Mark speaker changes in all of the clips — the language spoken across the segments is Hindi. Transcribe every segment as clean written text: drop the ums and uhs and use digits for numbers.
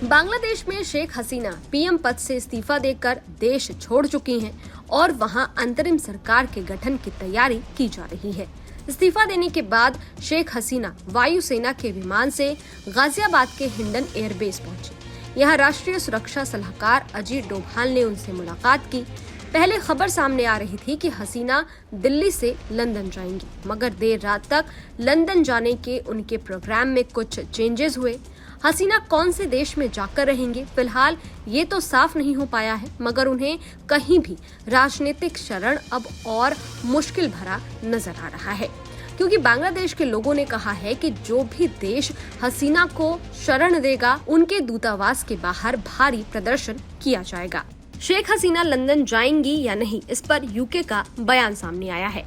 Speaker 1: बांग्लादेश में शेख हसीना पीएम पद से इस्तीफा देकर देश छोड़ चुकी हैं और वहां अंतरिम सरकार के गठन की तैयारी की जा रही है। इस्तीफा देने के बाद शेख हसीना वायुसेना के विमान से गाजियाबाद के हिंडन एयरबेस पहुंची। यहां राष्ट्रीय सुरक्षा सलाहकार अजीत डोभाल ने उनसे मुलाकात की। पहले खबर सामने आ रही थी कि हसीना दिल्ली से लंदन जाएंगी, मगर देर रात तक लंदन जाने के उनके प्रोग्राम में कुछ चेंजेस हुए। हसीना कौन से देश में जाकर रहेंगे, फिलहाल ये तो साफ नहीं हो पाया है, मगर उन्हें कहीं भी राजनीतिक शरण अब और मुश्किल भरा नजर आ रहा है, क्योंकि बांग्लादेश के लोगों ने कहा है कि जो भी देश हसीना को शरण देगा, उनके दूतावास के बाहर भारी प्रदर्शन किया जाएगा। शेख हसीना लंदन जाएंगी या नहीं, इस पर यूके का बयान सामने आया है।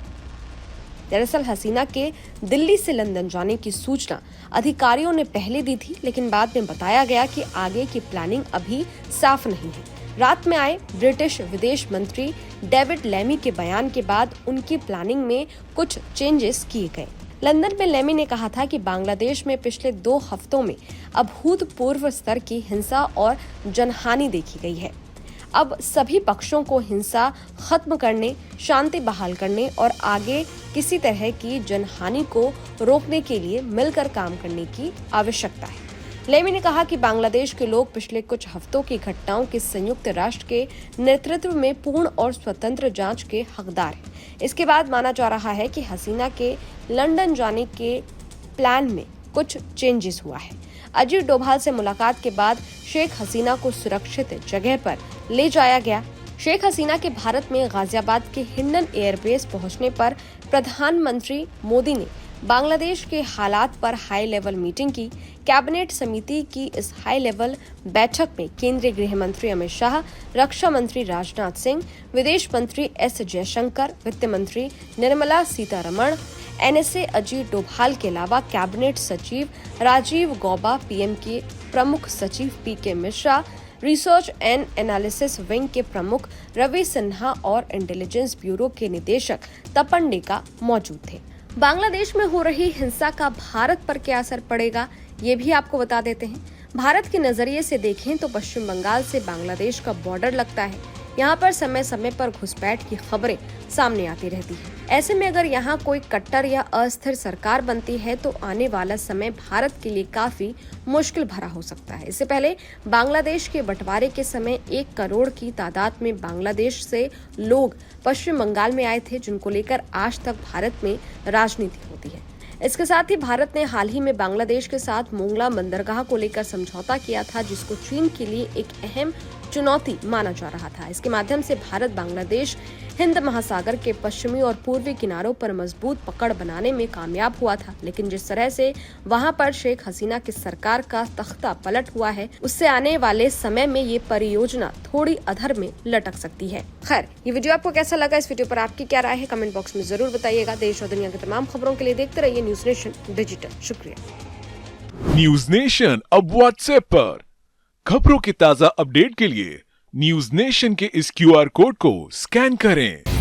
Speaker 1: दरअसल हसीना के दिल्ली से लंदन जाने की सूचना अधिकारियों ने पहले दी थी, लेकिन बाद में बताया गया कि आगे की प्लानिंग अभी साफ नहीं है। रात में आए ब्रिटिश विदेश मंत्री डेविड लेमी के बयान के बाद उनकी प्लानिंग में कुछ चेंजेस किए गए। लंदन में लेमी ने कहा था कि बांग्लादेश में पिछले 2 हफ्तों में अभूतपूर्व स्तर की हिंसा और जनहानि देखी गई है। अब सभी पक्षों को हिंसा खत्म करने, शांति बहाल करने और आगे किसी तरह की जनहानि को रोकने के लिए मिलकर काम करने की आवश्यकता है। लेमी ने कहा कि बांग्लादेश के लोग पिछले कुछ हफ्तों की घटनाओं की संयुक्त राष्ट्र के नेतृत्व में पूर्ण और स्वतंत्र जांच के हकदार हैं। इसके बाद माना जा रहा है कि हसीना के लंदन जाने के प्लान में कुछ चेंजेस हुआ है। अजीत डोभाल से मुलाकात के बाद शेख हसीना को सुरक्षित जगह पर ले जाया गया। शेख हसीना के भारत में गाजियाबाद के हिंडन एयरबेस पहुंचने पर प्रधानमंत्री मोदी ने बांग्लादेश के हालात पर हाई लेवल मीटिंग की। कैबिनेट समिति की इस हाई लेवल बैठक में केंद्रीय गृह मंत्री अमित शाह, रक्षा मंत्री राजनाथ सिंह, विदेश मंत्री एस जयशंकर, वित्त मंत्री निर्मला सीतारमण, एनएसए अजीत डोभाल के अलावा कैबिनेट सचिव राजीव गौबा, पीएम के प्रमुख सचिव PK Mishra, research and analysis wing के प्रमुख रवि सिन्हा और इंटेलिजेंस ब्यूरो के निदेशक तपन डेका मौजूद थे। बांग्लादेश में हो रही हिंसा का भारत पर क्या असर पड़ेगा, ये भी आपको बता देते हैं। भारत के नजरिए से देखें तो पश्चिम बंगाल से बांग्लादेश का बॉर्डर लगता है। यहाँ पर समय समय पर घुसपैठ की खबरें सामने आती रहती हैं। ऐसे में अगर यहाँ कोई कट्टर या अस्थिर सरकार बनती है तो आने वाला समय भारत के लिए काफी मुश्किल भरा हो सकता है। इससे पहले बांग्लादेश के बंटवारे के समय 1 करोड़ की तादाद में बांग्लादेश से लोग पश्चिम बंगाल में आए थे, जिनको लेकर आज तक भारत में राजनीति होती है। इसके साथ ही भारत ने हाल ही में बांग्लादेश के साथ मोंगला बंदरगाह को लेकर समझौता किया था, जिसको चीन के लिए एक अहम चुनौती माना जा रहा था। इसके माध्यम से भारत बांग्लादेश हिंद महासागर के पश्चिमी और पूर्वी किनारों पर मजबूत पकड़ बनाने में कामयाब हुआ था, लेकिन जिस तरह से वहां पर शेख हसीना की सरकार का तख्ता पलट हुआ है, उससे आने वाले समय में ये परियोजना थोड़ी अधर में लटक सकती है। खैर, ये वीडियो आपको कैसा लगा, इस वीडियो पर आपकी क्या राय है, कमेंट बॉक्स में जरूर बताइएगा। देश और दुनिया की तमाम खबरों के लिए देखते रहिए न्यूज नेशन डिजिटल। शुक्रिया।
Speaker 2: न्यूज नेशन अब व्हाट्सएप पर खबरों के ताजा अपडेट के लिए न्यूज नेशन के इस QR कोड को स्कैन करें।